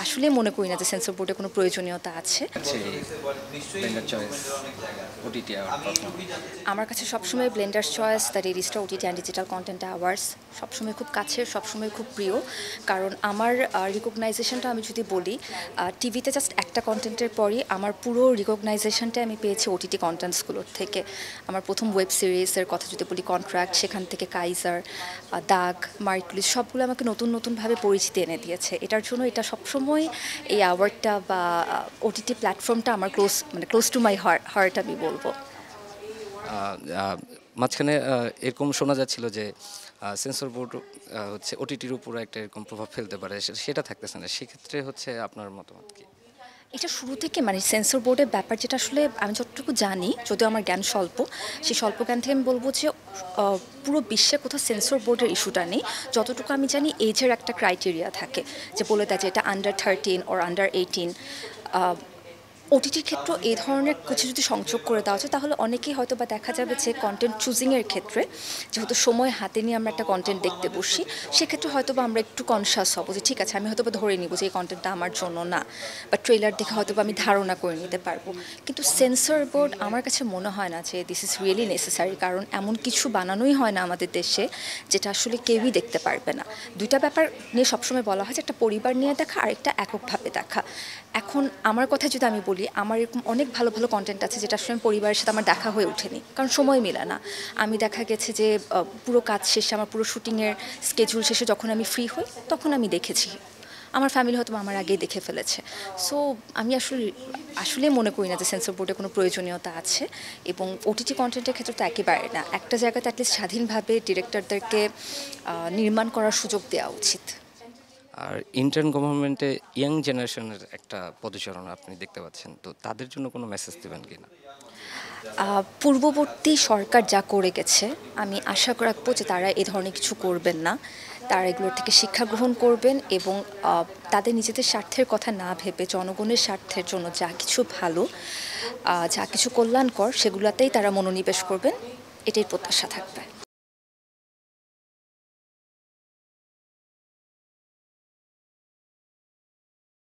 আসলে মনে করি না যে সেন্সর বোর্ডে কোনো প্রয়োজনীয়তা আছে। আমার কাছে সবসময় blenders choice, the daily star, OTT and digital content awards সবসময় খুব কাছের, সবসময় খুব প্রিয়। কারণ আমার রিকগনাইজেশনটা আমি যদি বলি, টিভিতে জাস্ট একটা কন্টেন্টের পরই আমার পুরো রিকগনাইজেশনটা আমি পেয়েছি ওটিটি কন্টেন্টসগুলোর থেকে। আমার প্রথম ওয়েব সিরিজের কথা যদি বলি কন্ট্রাক্ট, সেখান থেকে কাইজার, দাগ, মার্কুলিস সবগুলো আমাকে নতুন নতুনভাবে পরিচিতি এনে দিয়েছে। এটার জন্য এটা সবসময় এই অ্যাওয়ার্ডটা বা ওটিটি প্ল্যাটফর্মটা আমার ক্লোজ টু মাই হার্ট আমি বলবো। মাঝখানে এরকম শোনা যাচ্ছিল যে সেন্সর বোর্ড হচ্ছে ওটিটির উপর একটা এরকম প্রভাব ফেলতে পারে, সেটা থাকতেছে না। সেক্ষেত্রে হচ্ছে আপনার মতামত কি? এটা শুরু থেকে সেন্সর বোর্ডের ব্যাপার যেটা আসলে আমি যতটুকু জানি, যদিও আমার জ্ঞান স্বল্প, সেই স্বল্প জ্ঞান থেকে আমি বলবো যে পুরো বিশ্বে কোথাও সেন্সর বোর্ডের ইস্যুটা নেই। যতটুকু আমি জানি এজের একটা ক্রাইটেরিয়া থাকে যে বলে দেয় যে এটা আন্ডার 13 ওর আন্ডার 18। ওটিটির ক্ষেত্রেও এই ধরনের কিছু যদি সংযোগ করে দেওয়া যায় তাহলে অনেকেই হয়তো বা দেখা যাবে যে কন্টেন্ট চুজিংয়ের ক্ষেত্রে যেহেতু সময় হাতে নিয়ে আমরা একটা কন্টেন্ট দেখতে বসি, সেক্ষেত্রে হয়তো বা আমরা একটু কনসাস হব যে ঠিক আছে আমি হয়তো বা ধরে নিব যে এই কন্টেন্টটা আমার জন্য না, বা ট্রেলার দেখে হয়তো বা আমি ধারণা করে নিতে পারবো। কিন্তু সেন্সর বোর্ড আমার কাছে মনে হয় না যে দিস ইজ রিয়েলি নেসেসারি, কারণ এমন কিছু বানানোই হয় না আমাদের দেশে যেটা আসলে কেউই দেখতে পারবে না। দুইটা ব্যাপার নিয়ে সবসময় বলা হয় যে একটা পরিবার নিয়ে দেখা আর একটা এককভাবে দেখা। এখন আমার কথা যদি আমি বলি, আমার এরকম অনেক ভালো ভালো কন্টেন্ট আছে যেটা আসলে পরিবারের সাথে আমার দেখা হয়ে ওঠেনি, কারণ সময় মেলে না। আমি দেখা গেছে যে পুরো কাজ শেষে, আমার পুরো শুটিংয়ের স্কেজুল শেষে যখন আমি ফ্রি হই তখন আমি দেখেছি। আমার ফ্যামিলি হয়তো আমার আগেই দেখে ফেলেছে। সো আমি আসলে মনে করি না যে সেন্সর বোর্ডে কোনো প্রয়োজনীয়তা আছে, এবং ওটিটি কন্টেন্টের ক্ষেত্রে তো একেবারে না। একটা জায়গাতে অ্যাটলিস্ট স্বাধীনভাবে ডিরেক্টরদেরকে নির্মাণ করার সুযোগ দেওয়া উচিত। আর ইন্টার্ন গভর্নমেন্টে ইয়াং জেনারেশনের একটা পদচারণ আপনি দেখতে পাচ্ছেন, তো তাদের জন্য কোনো মেসেজ দেবেন কিনা? পূর্ববর্তী সরকার যা করে গেছে, আমি আশা রাখবো যে তারা এ ধরনের কিছু করবেন না। তারা এগুলোর থেকে শিক্ষা গ্রহণ করবেন এবং তাদের নিজেদের স্বার্থের কথা না ভেবে জনগণের স্বার্থের জন্য যা কিছু ভালো, যা কিছু কল্যাণকর সেগুলোতেই তারা মনোনিবেশ করবেন, এটাই প্রত্যাশা থাকবে।